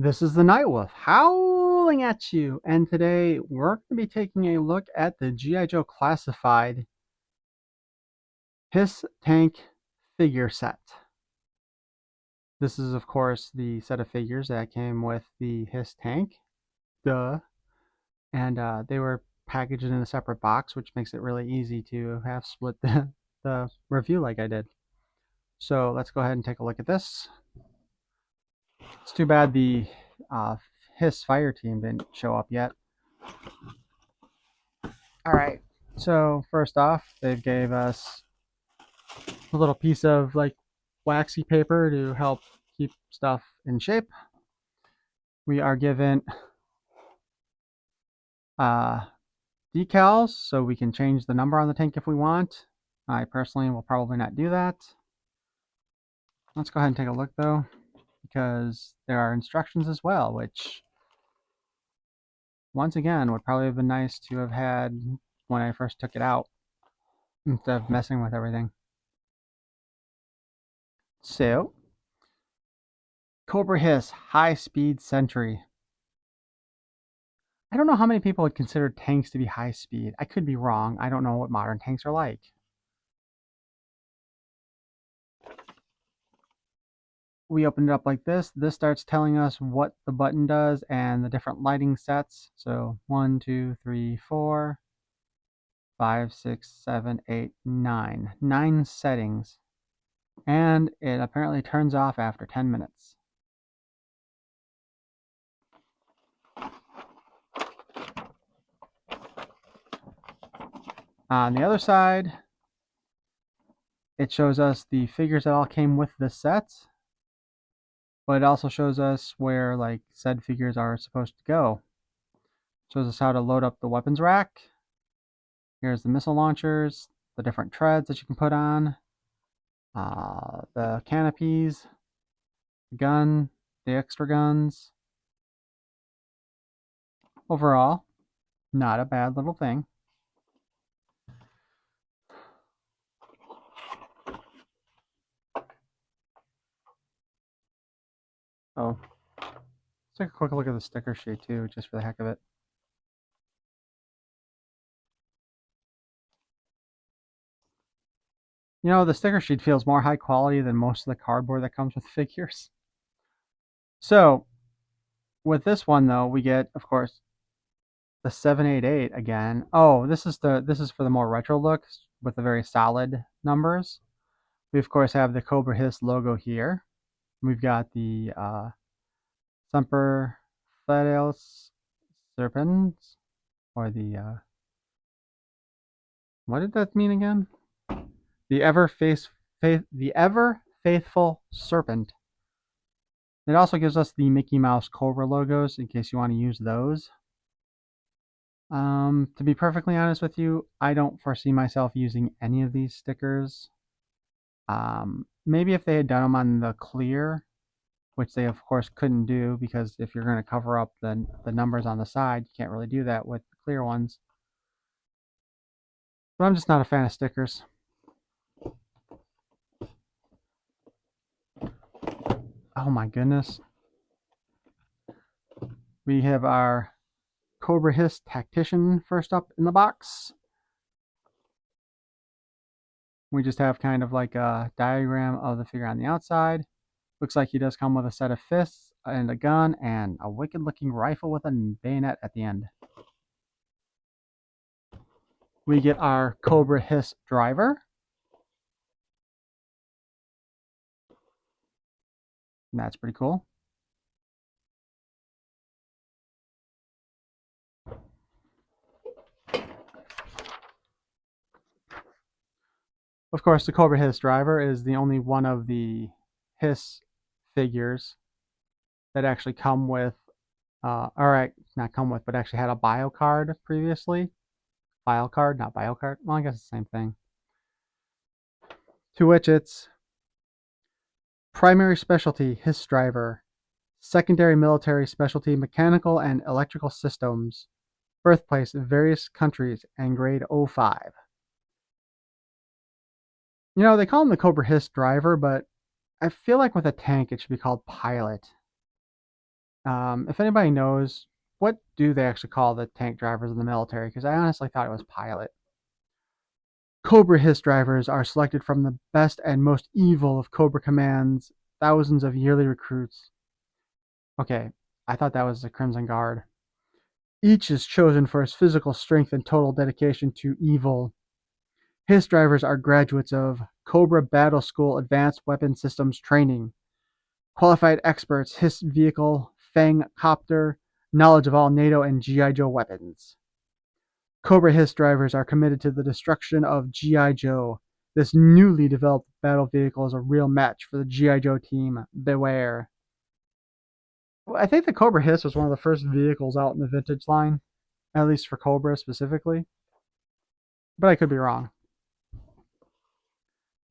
This is the Nightwolf howling at you, and today we're going to be taking a look at the G.I. Joe Classified H.I.S. tank figure set. This is, of course, the set of figures that came with the H.I.S. tank. Duh. And they were packaged in a separate box, which makes it really easy to have split the review like I did. So let's go ahead and take a look at this. It's too bad the H.I.S. fire team didn't show up yet. All right. So first off, they gave us a little piece of like waxy paper to help keep stuff in shape. We are given uh, decals so we can change the number on the tank if we want. I personally will probably not do that. Let's go ahead and take a look though, because there are instructions as well, which once again would probably have been nice to have had when I first took it out instead of messing with everything. So, Cobra H.I.S. High Speed Sentry. I don't know how many people would consider tanks to be high speed. I could be wrong. I don't know what modern tanks are like. We open it up like this. This starts telling us what the button does and the different lighting sets. So 1, 2, 3, 4, 5, 6, 7, 8, 9. 9 settings. And it apparently turns off after 10 minutes. On the other side, it shows us the figures that all came with the set, but it also shows us where like said figures are supposed to go. It shows us how to load up the weapons rack. Here's the missile launchers, the different treads that you can put on, the canopies, the gun, the extra guns. Overall, not a bad little thing. Oh, let's take a quick look at the sticker sheet too, just for the heck of it. You know, the sticker sheet feels more high quality than most of the cardboard that comes with figures. So, with this one though, we get, of course, the 788 again. Oh, this is for the more retro look with the very solid numbers. We of course have the Cobra H.I.S. logo here. We've got the Semper Fidelis Serpens, or the what did that mean again? The the ever faithful serpent. It also gives us the Mickey Mouse Cobra logos in case you want to use those. To be perfectly honest with you, I don't foresee myself using any of these stickers. Maybe if they had done them on the clear, which they of course couldn't do because if you're going to cover up the numbers on the side, you can't really do that with the clear ones. But I'm just not a fan of stickers. Oh my goodness. We have our Cobra H.I.S. Tactician first up in the box. We just have kind of like a diagram of the figure on the outside. Looks like he does come with a set of fists and a gun and a wicked looking rifle with a bayonet at the end. We get our Cobra H.I.S. driver. And that's pretty cool. Of course, the Cobra H.I.S. driver is the only one of the H.I.S. figures that actually come with, or not come with, but actually had a bio card previously. File card, not bio card. Well, I guess it's the same thing. To which it's primary specialty, H.I.S. driver, secondary military specialty, mechanical and electrical systems, birthplace of various countries, and grade 05. You know, they call him the Cobra H.I.S. driver, but I feel like with a tank it should be called pilot. If anybody knows, what do they actually call the tank drivers in the military? Because I honestly thought it was pilot. Cobra H.I.S. drivers are selected from the best and most evil of Cobra Command's thousands of yearly recruits. Okay, I thought that was the Crimson Guard. Each is chosen for his physical strength and total dedication to evil. H.I.S. drivers are graduates of Cobra Battle School Advanced Weapon Systems Training, qualified experts, H.I.S. vehicle, Fang copter, knowledge of all NATO and G.I. Joe weapons. Cobra H.I.S. drivers are committed to the destruction of G.I. Joe. This newly developed battle vehicle is a real match for the G.I. Joe team. Beware. Well, I think the Cobra H.I.S. was one of the first vehicles out in the vintage line, at least for Cobra specifically, but I could be wrong.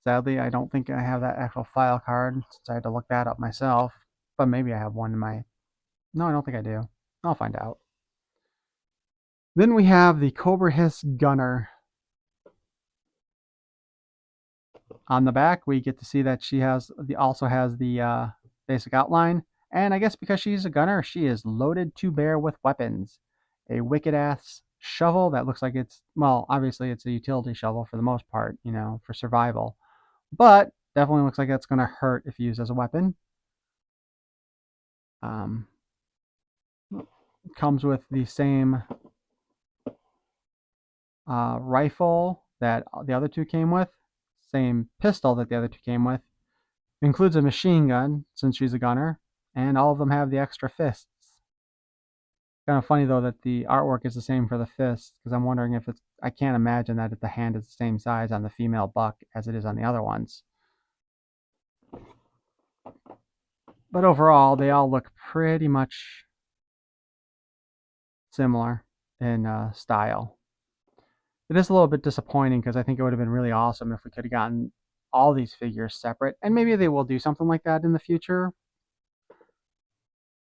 Sadly, I don't think I have that actual file card since I had to look that up myself, but maybe I have one in my... No, I don't think I do. I'll find out. Then we have the Cobra H.I.S. Gunner. On the back, we get to see that she also has the basic outline. And I guess because she's a gunner, she is loaded to bear with weapons. A wicked-ass shovel that looks like it's... Well, obviously it's a utility shovel for the most part, for survival. But definitely looks like it's going to hurt if used as a weapon. Comes with the same rifle that the other two came with, same pistol that the other two came with, includes a machine gun since she's a gunner, and all of them have the extra fists. Kind of funny though that the artwork is the same for the fists, because I'm wondering if it's... I can't imagine that the hand is the same size on the female buck as it is on the other ones. But overall, they all look pretty much similar in style. It is a little bit disappointing because I think it would have been really awesome if we could have gotten all these figures separate, and maybe they will do something like that in the future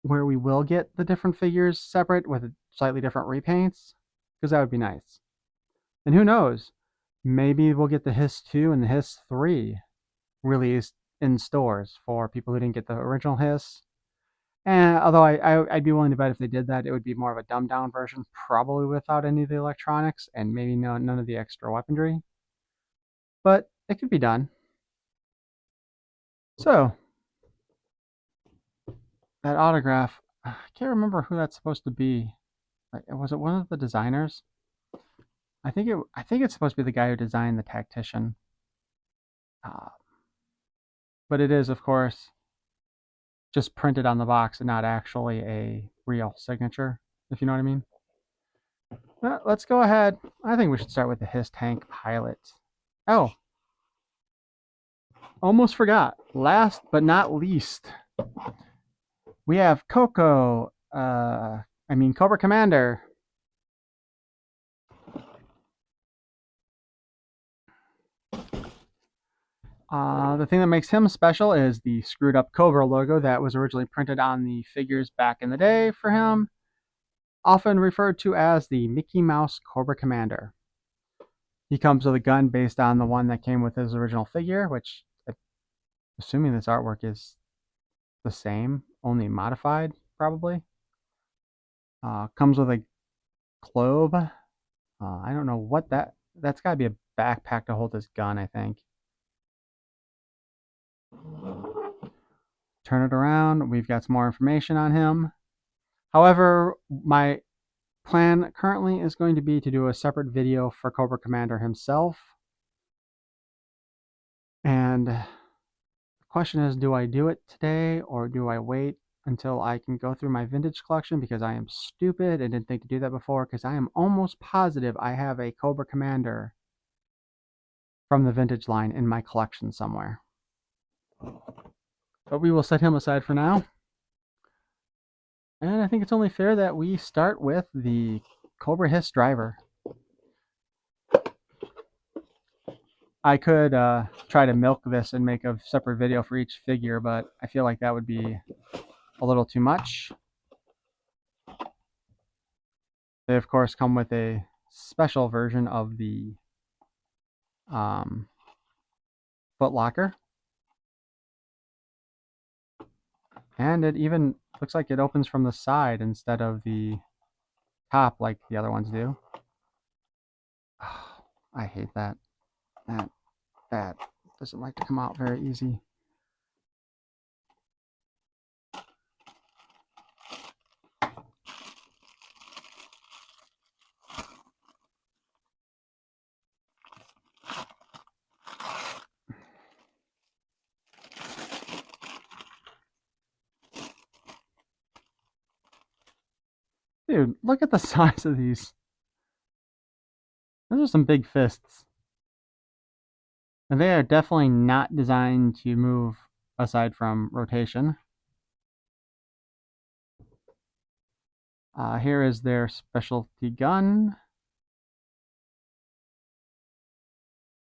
where we will get the different figures separate with slightly different repaints, because that would be nice. And who knows, maybe we'll get the H.I.S. 2 and the H.I.S. 3 released in stores for people who didn't get the original H.I.S. And although I'd be willing to bet if they did that, it would be more of a dumbed down version, probably without any of the electronics and maybe none of the extra weaponry. But it could be done. So, that autograph, I can't remember who that's supposed to be. Was it one of the designers? I think it's supposed to be the guy who designed the Tactician. But it is, of course, just printed on the box and not actually a real signature, if you know what I mean. Well, let's go ahead. I think we should start with the H.I.S. Tank Pilot. Oh, almost forgot. Last but not least, we have Cobra Commander. The thing that makes him special is the screwed up Cobra logo that was originally printed on the figures back in the day for him, often referred to as the Mickey Mouse Cobra Commander. He comes with a gun based on the one that came with his original figure, which, assuming this artwork is the same, only modified, probably. Comes with a globe. I don't know what that's got to be a backpack to hold his gun, I think. Turn it around. We've got some more information on him. However, my plan currently is going to be to do a separate video for Cobra Commander himself. And the question is, do I do it today or do I wait until I can go through my vintage collection, because I am stupid and didn't think to do that before, because I am almost positive I have a Cobra Commander from the vintage line in my collection somewhere. But we will set him aside for now. And I think it's only fair that we start with the Cobra H.I.S. driver. I could try to milk this and make a separate video for each figure, but I feel like that would be a little too much. They, of course, come with a special version of the foot locker. And it even looks like it opens from the side instead of the top like the other ones do. I hate that. That doesn't like to come out very easy. Dude, look at the size of these. Those are some big fists. And they are definitely not designed to move aside from rotation. Here is their specialty gun.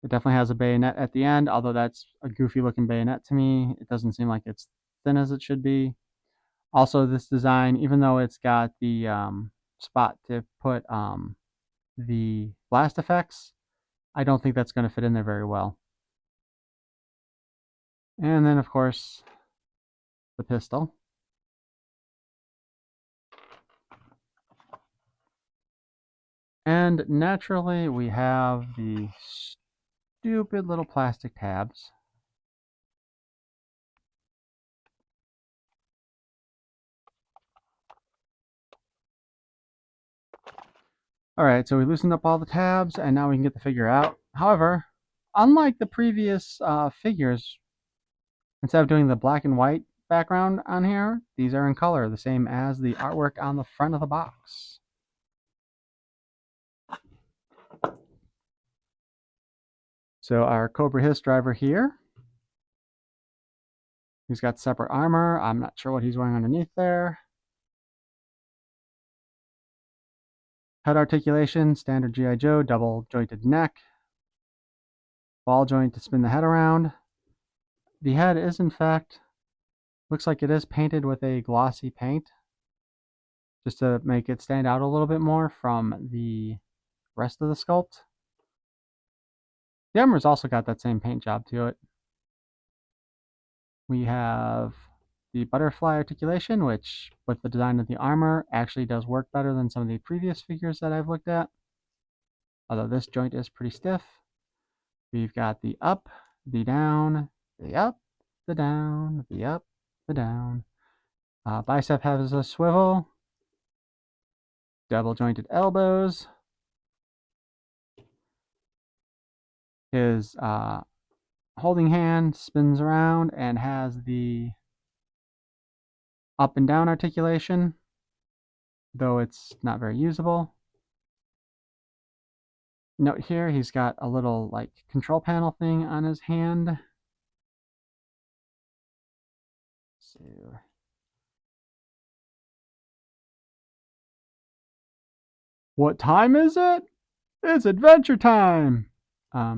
It definitely has a bayonet at the end, although that's a goofy looking bayonet to me. It doesn't seem like it's thin as it should be. Also, this design, even though it's got the spot to put the blast effects, I don't think that's going to fit in there very well. And then, of course, the pistol. And naturally, we have the stupid little plastic tabs. Alright, so we loosened up all the tabs, and now we can get the figure out. However, unlike the previous figures, instead of doing the black and white background on here, these are in color, the same as the artwork on the front of the box. So our Cobra H.I.S.S driver here, he's got separate armor. I'm not sure what he's wearing underneath there. Head articulation, standard G.I. Joe, double jointed neck. Ball joint to spin the head around. The head is in fact, looks like it is painted with a glossy paint, just to make it stand out a little bit more from the rest of the sculpt. The armor's also got that same paint job to it. We have the butterfly articulation, which with the design of the armor actually does work better than some of the previous figures that I've looked at. Although this joint is pretty stiff. We've got the up, the down, the up, the down, the up, the down. Bicep has a swivel. Double jointed elbows. His holding hand spins around and has the up and down articulation, though it's not very usable. Note here, he's got a little like control panel thing on his hand. So, what time is it? It's adventure time! I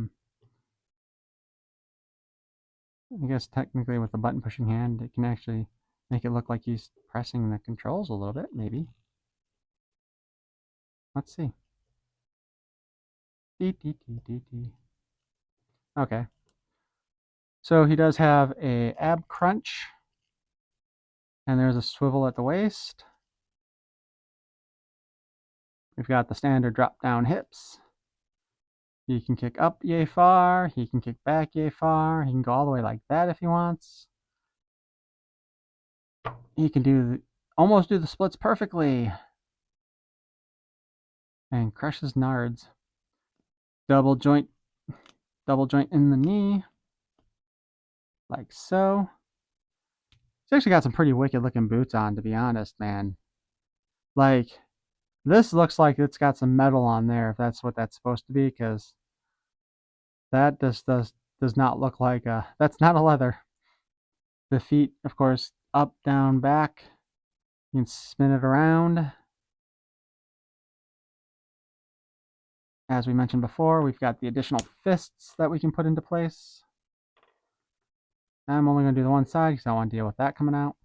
guess technically with the button pushing hand, it can actually make it look like he's pressing the controls a little bit, maybe. Let's see. Okay. So he does have a ab crunch, and there's a swivel at the waist. We've got the standard drop down hips. He can kick up yay far, he can kick back yay far, he can go all the way like that if he wants. He can almost do the splits perfectly. And crushes nards. Double joint in the knee. Like so. He's actually got some pretty wicked looking boots on, to be honest, man. Like, this looks like it's got some metal on there, if that's what that's supposed to be, because that just does not look like that's not a leather. The feet, of course, up, down, back. You can spin it around. As we mentioned before, we've got the additional fists that we can put into place. I'm only going to do the one side because I don't want to deal with that coming out.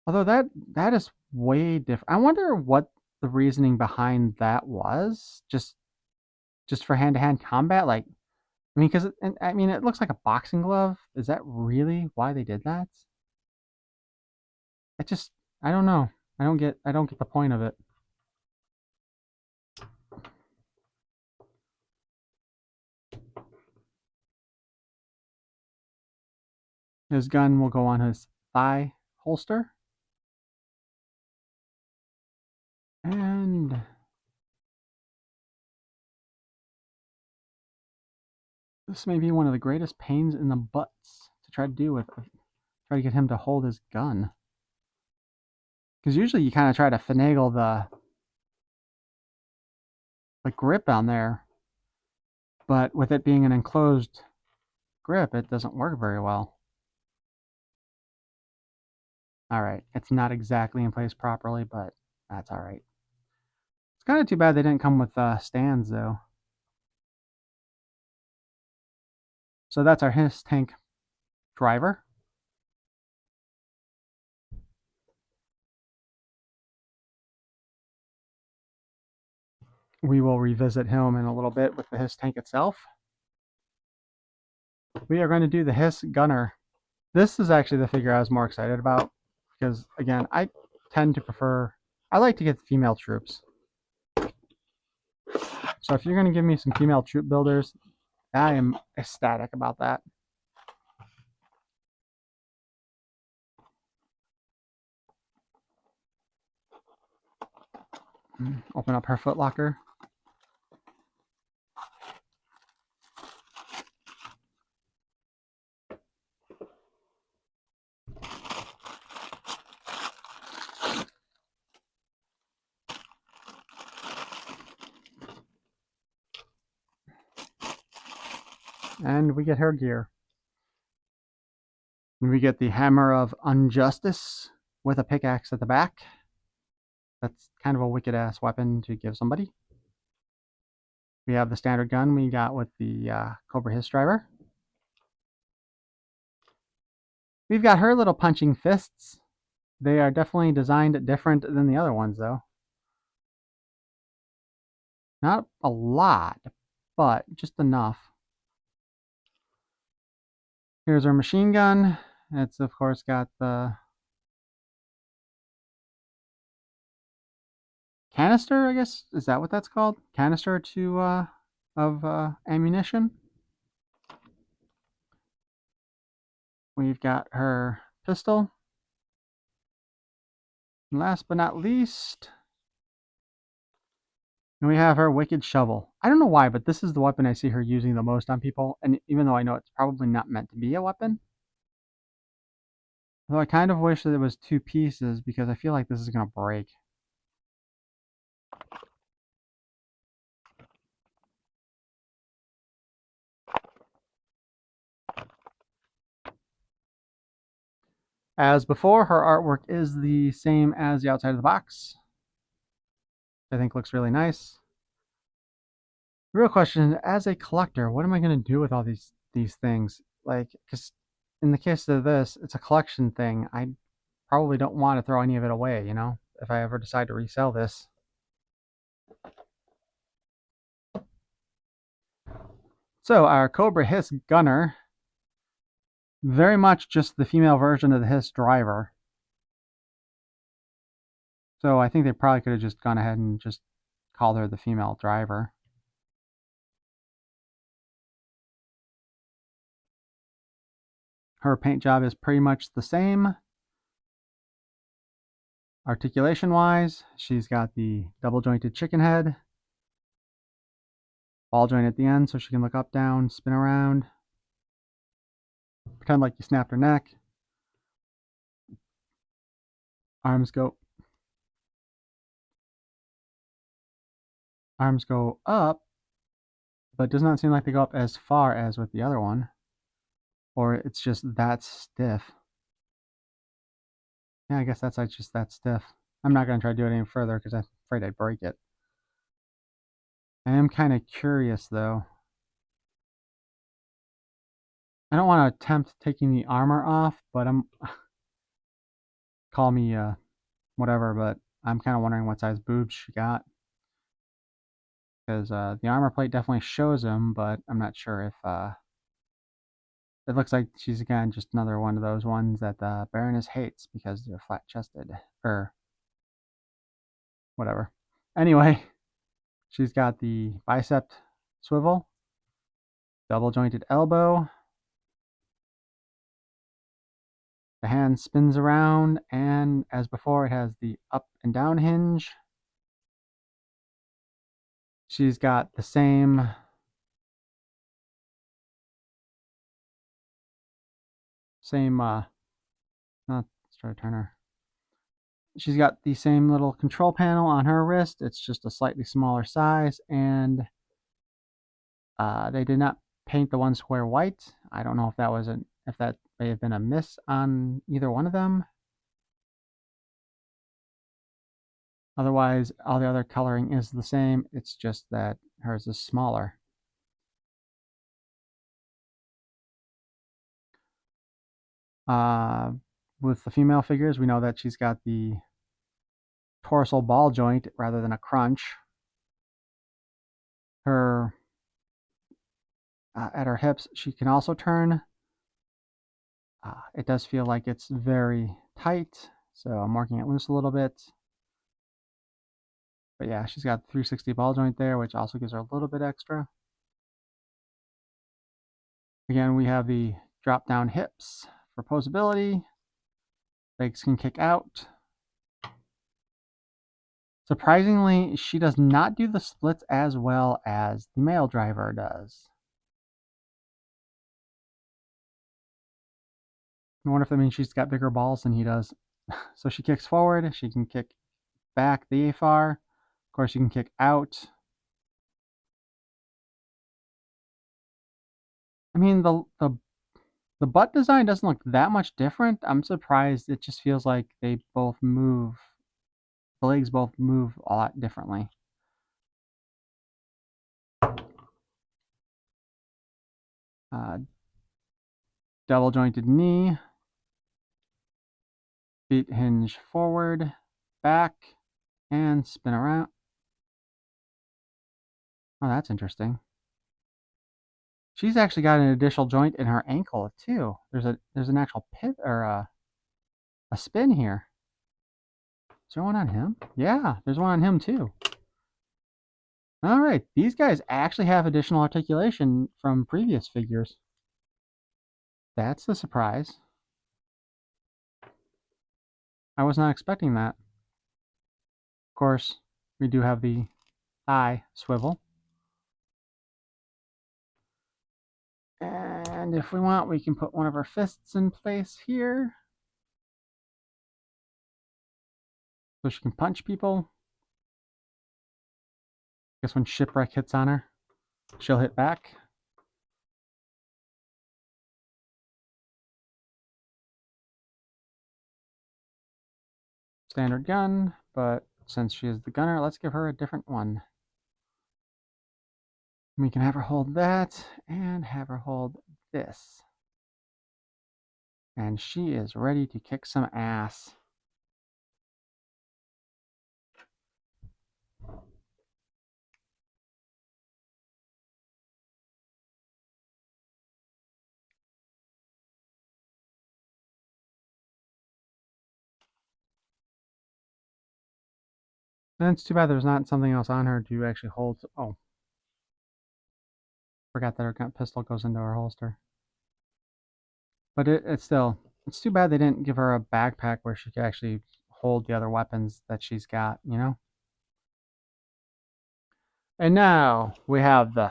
Although that is way different. I wonder what the reasoning behind that was. Just for hand-to-hand combat. Like, I I mean, because it looks like a boxing glove. Is that really why they did that? I just, I don't know. I don't get the point of it. His gun will go on his thigh holster. And this may be one of the greatest pains in the butts to try to do with, try to get him to hold his gun. Because usually you kind of try to finagle the grip on there, but with it being an enclosed grip, it doesn't work very well. All right, it's not exactly in place properly, but that's all right. It's kind of too bad they didn't come with stands, though. So that's our H.I.S.S tank driver. We will revisit him in a little bit with the H.I.S.S tank itself. We are going to do the H.I.S.S gunner. This is actually the figure I was more excited about because, again, I tend to prefer, I like to get the female troops. So if you're going to give me some female troop builders, I am ecstatic about that. Open up her footlocker. And we get her gear. We get the Hammer of Injustice with a pickaxe at the back. That's kind of a wicked ass weapon to give somebody. We have the standard gun we got with the Cobra H.I.S.S driver. We've got her little punching fists. They are definitely designed different than the other ones, though. Not a lot, but just enough. Here's our machine gun. It's, of course, got the canister, I guess. Is that what that's called? Canister of ammunition. We've got her pistol. And last but not least, we have her wicked shovel. I don't know why, but this is the weapon I see her using the most on people. And even though I know it's probably not meant to be a weapon, though I kind of wish that it was two pieces because I feel like this is going to break. As before, her artwork is the same as the outside of the box. I think looks really nice. The real question, as a collector, what am I going to do with all these things? Like, because in the case of this, it's a collection thing. I probably don't want to throw any of it away, you know, if I ever decide to resell this. So our Cobra H.I.S.S gunner, very much just the female version of the H.I.S.S driver. So I think they probably could have just gone ahead and just called her the female driver. Her paint job is pretty much the same. Articulation wise, she's got the double jointed chicken head, ball joint at the end so she can look up, down, spin around, pretend like you snapped her neck. Arms go up, but it does not seem like they go up as far as with the other one. Or it's just that stiff. Yeah, I guess that's just that stiff. I'm not going to try to do it any further because I'm afraid I'd break it. I am kind of curious though. I don't want to attempt taking the armor off, but call me whatever, but I'm kind of wondering what size boobs she got. because the armor plate definitely shows him, but I'm not sure if it looks like she's again just another one of those ones that the Baroness hates because they're flat-chested or whatever. Anyway, she's got the bicep swivel, double jointed elbow. The hand spins around, and as before, it has the up and down hinge. She's got the same let's try to turn her. She's got the same little control panel on her wrist. It's just a slightly smaller size, and they did not paint the one square white. I don't know if that may have been a miss on either one of them. Otherwise, all the other coloring is the same. It's just that hers is smaller. With the female figures, we know that she's got the torsal ball joint rather than a crunch. Her at her hips, she can also turn. It does feel like it's very tight, so I'm working it loose a little bit. But yeah, she's got the 360 ball joint there, which also gives her a little bit extra. Again, we have the drop down hips for posability. Legs can kick out. Surprisingly, she does not do the splits as well as the male driver does. I wonder if that means she's got bigger balls than he does. So she kicks forward, she can kick back the AFAR. Of course, you can kick out. I mean, the butt design doesn't look that much different. I'm surprised. It just feels like they both move. The legs both move a lot differently. Double jointed knee. Feet hinge forward, back, and spin around. Oh, that's interesting. She's actually got an additional joint in her ankle too. There's an actual pivot or a spin here. Is there one on him? Yeah, there's one on him too. All right, these guys actually have additional articulation from previous figures. That's a surprise. I was not expecting that. Of course, we do have the thigh swivel. And if we want, we can put one of our fists in place here. So she can punch people. I guess when Shipwreck hits on her, she'll hit back. Standard gun, but since she is the gunner, let's give her a different one. We can have her hold that and have her hold this. And she is ready to kick some ass. And it's too bad there's not something else on her to actually hold. Oh, forgot that her pistol goes into her holster. But it's too bad they didn't give her a backpack where she could actually hold the other weapons that she's got, you know? And now we have the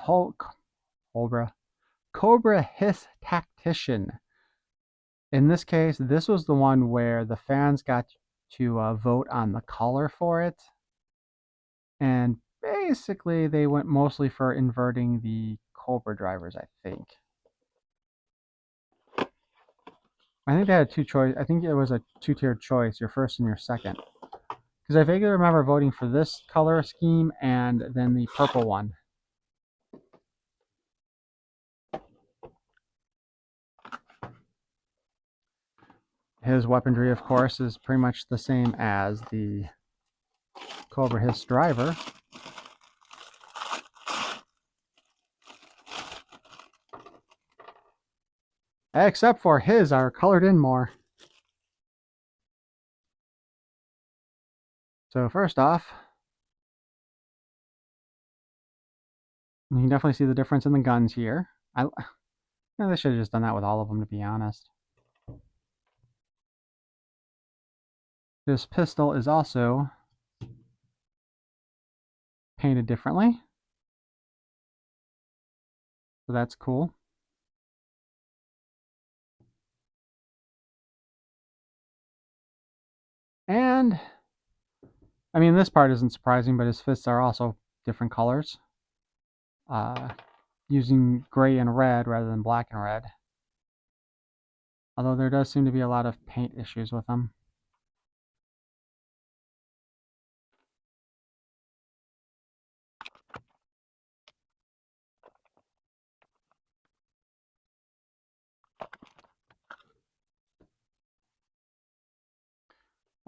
Cobra H.I.S.S Tactician. In this case, this was the one where the fans got to vote on the color for it. And basically, they went mostly for inverting the Cobra drivers, I think. I think they had two choice. I think it was a two-tiered choice, your first and your second. Because I vaguely remember voting for this color scheme and then the purple one. His weaponry, of course, is pretty much the same as the Cobra H.I.S driver. Except for his are colored in more. So first off, you can definitely see the difference in the guns here. They should have just done that with all of them, to be honest. This pistol is also painted differently, so that's cool. And I mean, this part isn't surprising, but his fists are also different colors, using gray and red rather than black and red. Although there does seem to be a lot of paint issues with them.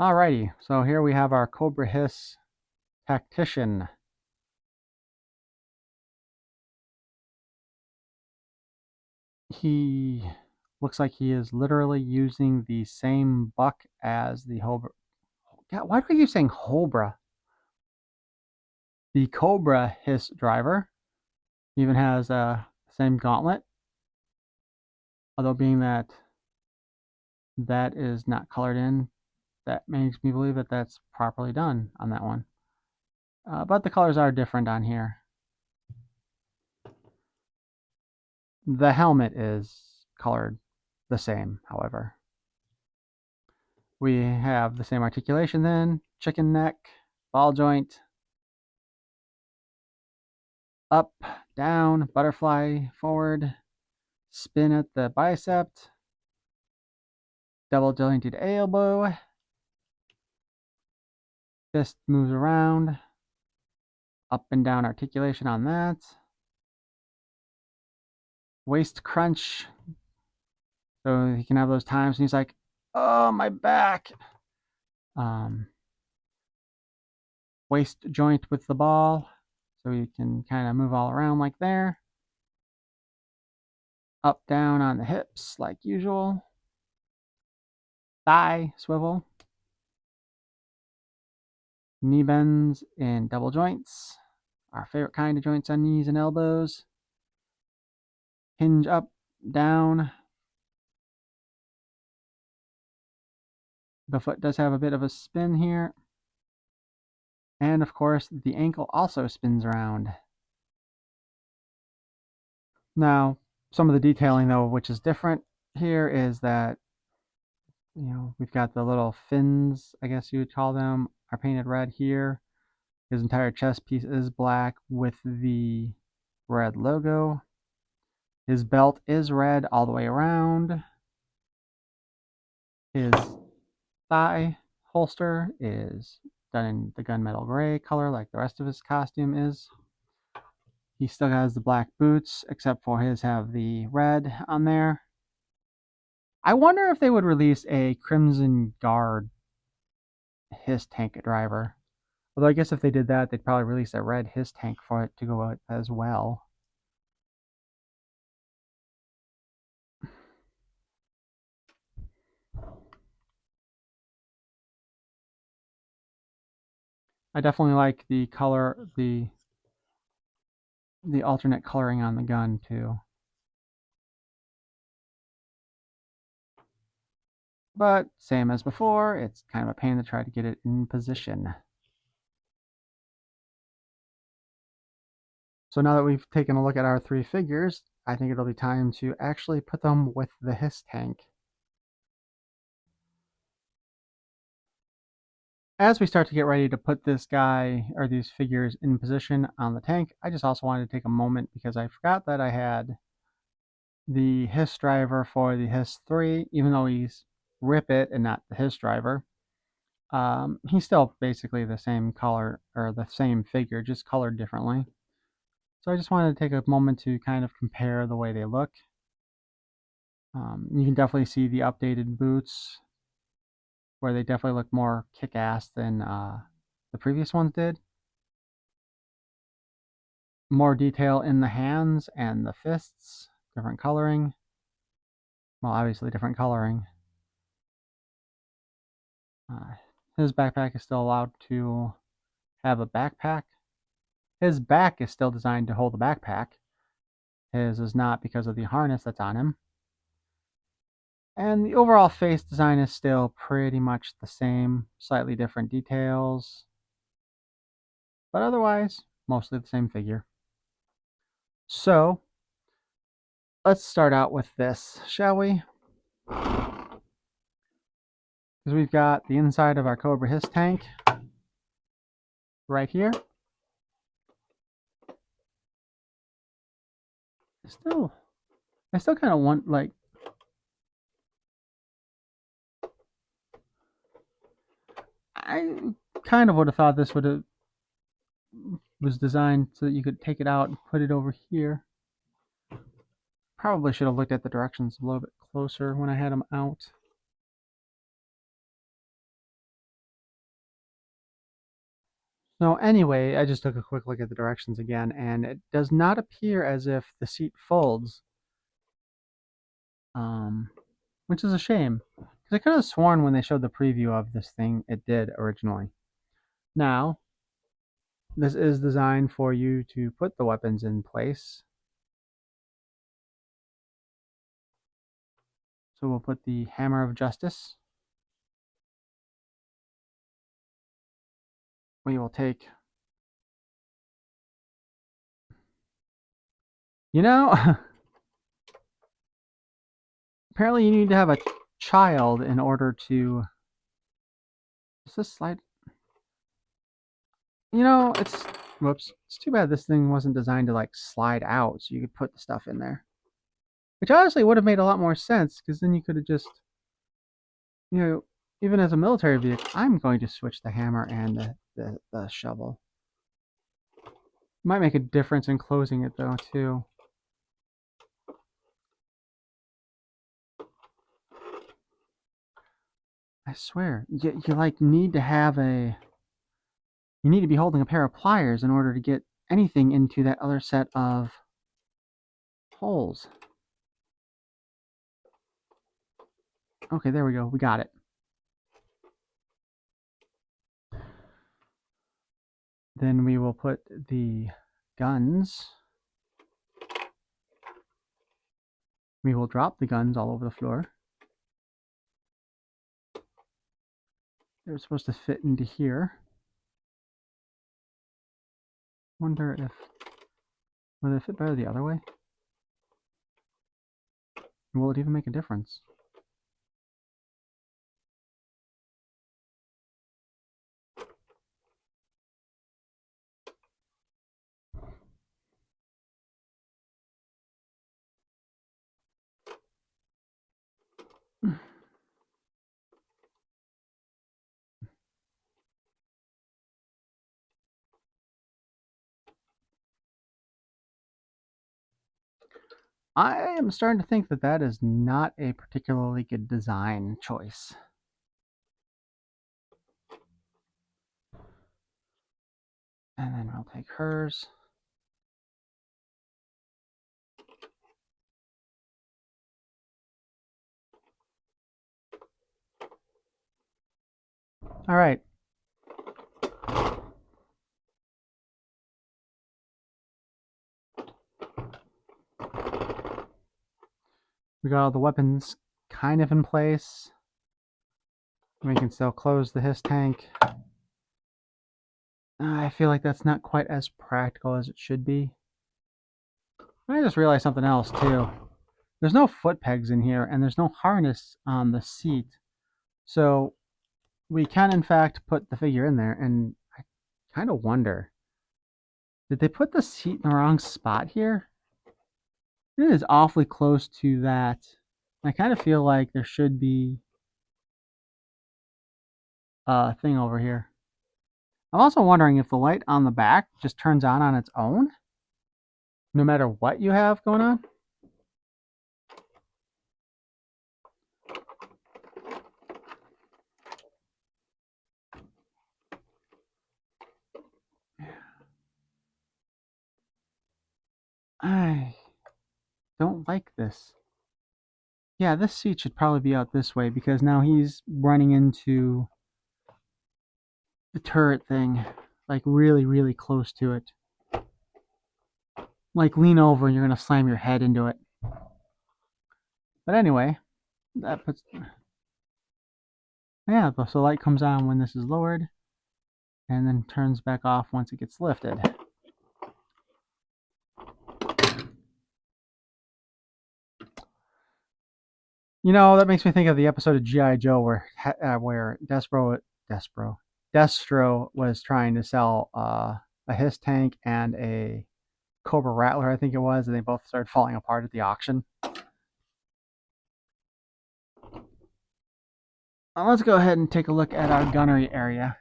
Alrighty, so here we have our Cobra H.I.S.S tactician. He looks like he is literally using the same buck as the Cobra. God, why do I keep saying Cobra? The Cobra H.I.S.S driver. He even has the same gauntlet, although being that that is not colored in, that makes me believe that that's properly done on that one. But the colors are different on here. The helmet is colored the same, however. We have the same articulation then, chicken neck, ball joint, up, down, butterfly, forward, spin at the bicep, double jointed elbow, fist moves around, up and down articulation on that, waist crunch, so he can have those times and he's like, oh, my back. Waist joint with the ball, so you can kind of move all around like there. Up, down on the hips like usual. Thigh swivel. Knee bends in double joints. Our favorite kind of joints on knees and elbows. Hinge up, down. The foot does have a bit of a spin here. And of course, the ankle also spins around. Now, some of the detailing though, which is different here, is that we've got the little fins, I guess you would call them, are painted red here. His entire chest piece is black with the red logo. His belt is red all the way around. His thigh holster is done in the gunmetal gray color like the rest of his costume is. He still has the black boots, except for his have the red on there. I wonder if they would release a Crimson Guard H.I.S.S tank driver. Although I guess if they did that, they'd probably release a red H.I.S.S tank for it to go out as well. I definitely like the color, the alternate coloring on the gun too. But same as before, it's kind of a pain to try to get it in position. So now that we've taken a look at our three figures, I think it'll be time to actually put them with the H.I.S.S tank. As we start to get ready to put this guy or these figures in position on the tank, I just also wanted to take a moment because I forgot that I had the H.I.S.S driver for the H.I.S.S 3, even though he's Rip It and not the H.I.S.S driver. He's still basically the same color or the same figure, just colored differently. So I just wanted to take a moment to kind of compare the way they look. You can definitely see the updated boots, where they definitely look more kick-ass than the previous ones did. More detail in the hands and the fists, different coloring. Well, obviously different coloring. His backpack is still allowed to have a backpack. His back is still designed to hold the backpack. His is not because of the harness that's on him. And the overall face design is still pretty much the same, slightly different details, but otherwise, mostly the same figure. So, let's start out with this, shall we? Because we've got the inside of our Cobra H.I.S. tank right here. I still kind of want, like, I kind of would have thought this was designed so that you could take it out and put it over here. Probably should have looked at the directions a little bit closer when I had them out. So anyway, I just took a quick look at the directions again, and it does not appear as if the seat folds, which is a shame. Because I could have sworn when they showed the preview of this thing, it did originally. Now, this is designed for you to put the weapons in place. So we'll put the Hammer of Justice. We will take... You know, apparently you need to have a child in order to... Does this slide? You know, it's... Whoops. It's too bad this thing wasn't designed to, like, slide out so you could put the stuff in there. Which honestly would have made a lot more sense, because then you could have just... You know, even as a military vehicle, I'm going to switch the hammer and the shovel. Might make a difference in closing it, though, too. I swear, you like need to have a... You need to be holding a pair of pliers in order to get anything into that other set of holes. Okay, there we go. We got it. Then we will put the guns. We will drop the guns all over the floor. They're supposed to fit into here. Wonder if... Will they fit better the other way? Will it even make a difference? I am starting to think that that is not a particularly good design choice. And then we'll take hers. All right. We got all the weapons kind of in place. We can still close the H.I.S. tank. I feel like that's not quite as practical as it should be. I just realized something else too. There's no foot pegs in here, and there's no harness on the seat. So we can in fact put the figure in there, and I kind of wonder, did they put the seat in the wrong spot here? It is awfully close to that. I kind of feel like there should be a thing over here. I'm also wondering if the light on the back just turns on its own, no matter what you have going on. I don't like this. Yeah, this seat should probably be out this way because now he's running into the turret thing, like really, really close to it. Like lean over and you're gonna slam your head into it. But anyway, that puts yeah. So light comes on when this is lowered, and then turns back off once it gets lifted. You know, that makes me think of the episode of G.I. Joe where Destro was trying to sell a H.I.S.S tank and a Cobra Rattler, I think it was, and they both started falling apart at the auction. Let's go ahead and take a look at our gunnery area.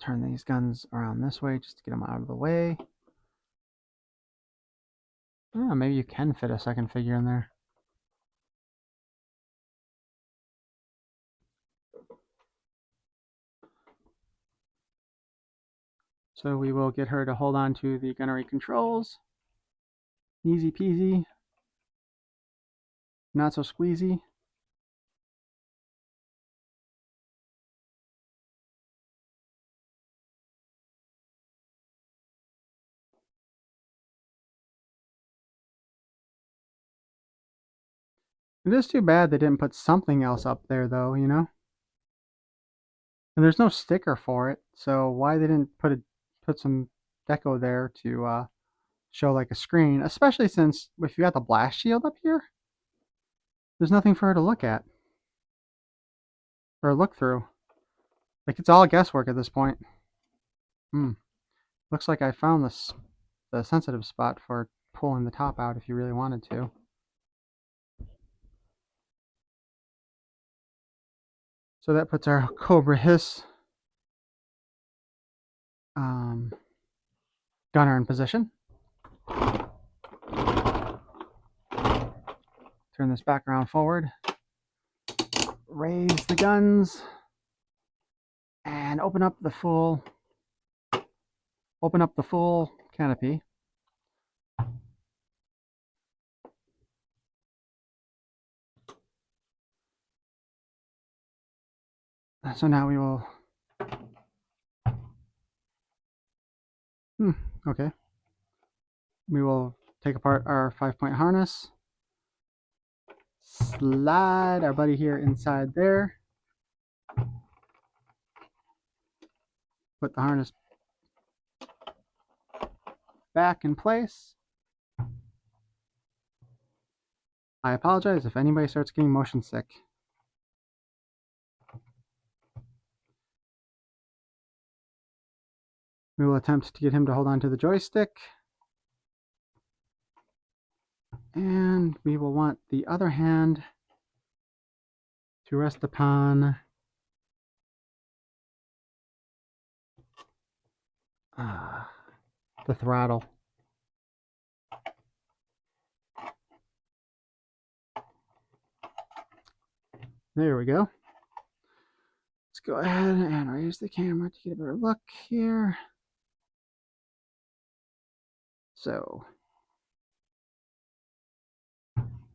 Turn these guns around this way just to get them out of the way. Oh, maybe you can fit a second figure in there. So we will get her to hold on to the gunnery controls. Easy peasy. Not so squeezy. It is too bad they didn't put something else up there though, you know? And there's no sticker for it, so why they didn't put some deco there to show like a screen, especially since if you got the blast shield up here, there's nothing for her to look at or look through. Like it's all guesswork at this point. Looks like I found the sensitive spot for pulling the top out if you really wanted to. So that puts our Cobra Hiss gunner in position. Turn this back around forward. Raise the guns and open up the full canopy. So now we will okay. We will take apart our 5-point harness. Slide our buddy here inside there. Put the harness back in place. I apologize if anybody starts getting motion sick. We will attempt to get him to hold on to the joystick. And we will want the other hand to rest upon the throttle. There we go. Let's go ahead and raise the camera to get a better look here. So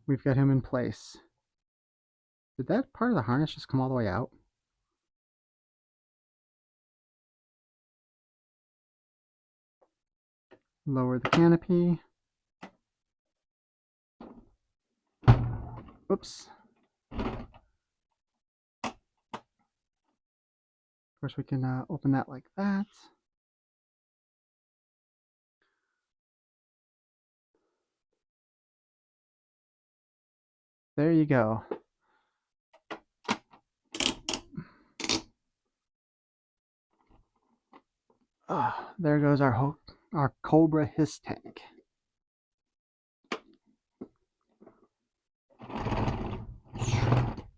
we've got him in place. Did that part of the harness just come all the way out? Lower the canopy. Oops. Of course, we can open that like that. There you go. Oh, there goes our Cobra Hiss tank.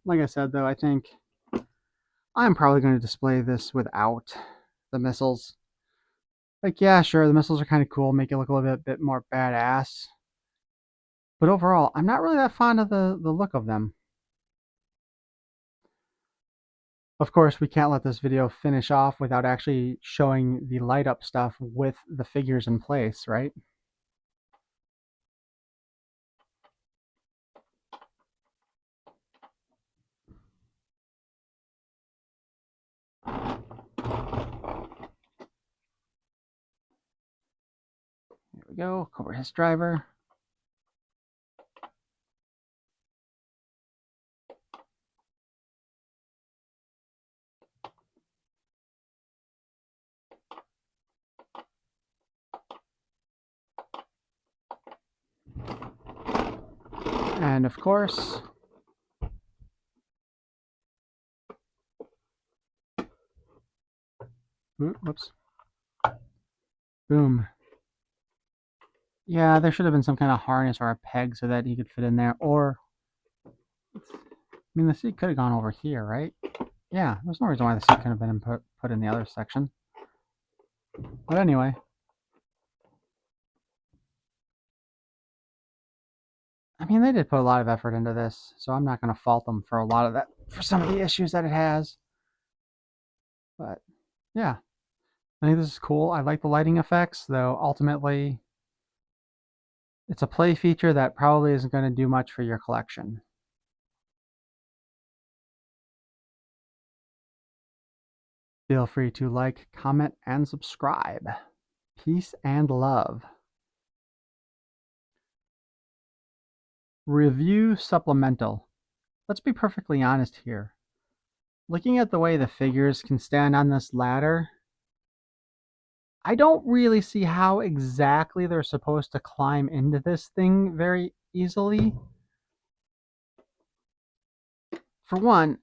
Like I said, though, I think I'm probably going to display this without the missiles. Like, yeah, sure, the missiles are kind of cool, make it look a little bit more badass. But overall, I'm not really that fond of the look of them. Of course, we can't let this video finish off without actually showing the light up stuff with the figures in place, right? Here we go, Cobra H.I.S. driver. And of course, whoops, boom. Yeah, there should have been some kind of harness or a peg so that he could fit in there. Or, I mean, the seat could have gone over here, right? Yeah, there's no reason why the seat couldn't have been put in the other section. But anyway, I mean, they did put a lot of effort into this, so I'm not going to fault them for a lot of that, for some of the issues that it has. But yeah, I think this is cool. I like the lighting effects, though ultimately it's a play feature that probably isn't going to do much for your collection. Feel free to like, comment, and subscribe. Peace and love. Review supplemental. Let's be perfectly honest here. Looking at the way the figures can stand on this ladder, I don't really see how exactly they're supposed to climb into this thing very easily. For one,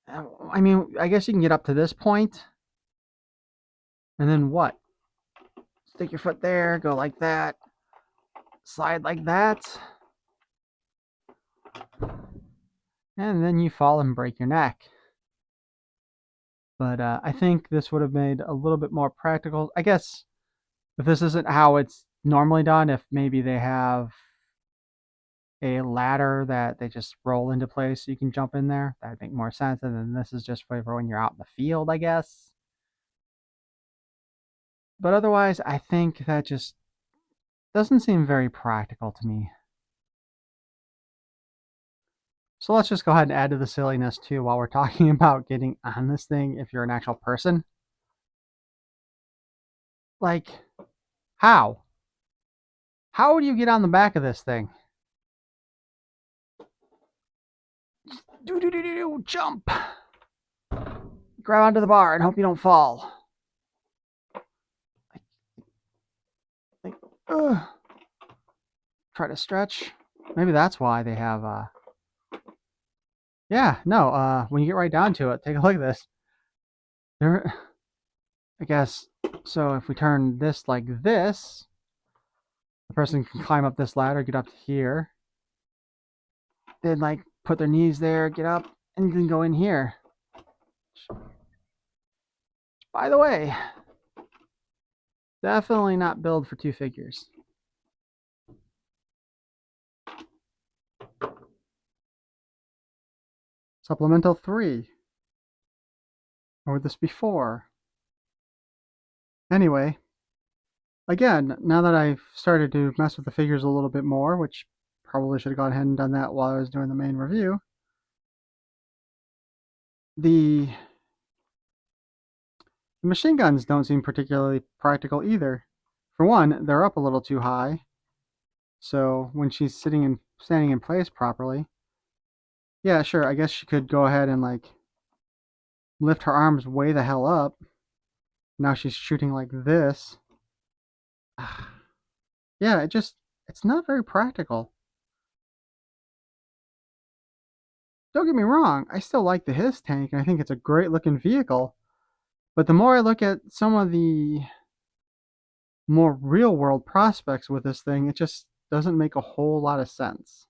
I mean, I guess you can get up to this point, and then what? Stick your foot there, go like that, slide like that, and then you fall and break your neck. But I think this would have made a little bit more practical. I guess if this isn't how it's normally done, if maybe they have a ladder that they just roll into place so you can jump in there, that would make more sense. And then this is just for when you're out in the field, I guess. But otherwise, I think that just doesn't seem very practical to me. So let's just go ahead and add to the silliness too while we're talking about getting on this thing if you're an actual person. Like, how? How do you get on the back of this thing? Do, jump! Grab onto the bar and hope you don't fall. Like, try to stretch. Maybe that's why they have, yeah, no, when you get right down to it, take a look at this. There, I guess, so if we turn this like this, the person can climb up this ladder, get up to here, then like put their knees there, get up, and then go in here. By the way, definitely not build for two figures. Supplemental 3. Or would this be 4? Anyway, again, now that I've started to mess with the figures a little bit more, which probably should have gone ahead and done that while I was doing the main review, the machine guns don't seem particularly practical either. For one, they're up a little too high, so when she's standing in place properly, yeah, sure, I guess she could go ahead and like lift her arms way the hell up. Now she's shooting like this. Yeah, it's not very practical. Don't get me wrong, I still like the H.I.S. tank, and I think it's a great looking vehicle. But the more I look at some of the more real world prospects with this thing, it just doesn't make a whole lot of sense.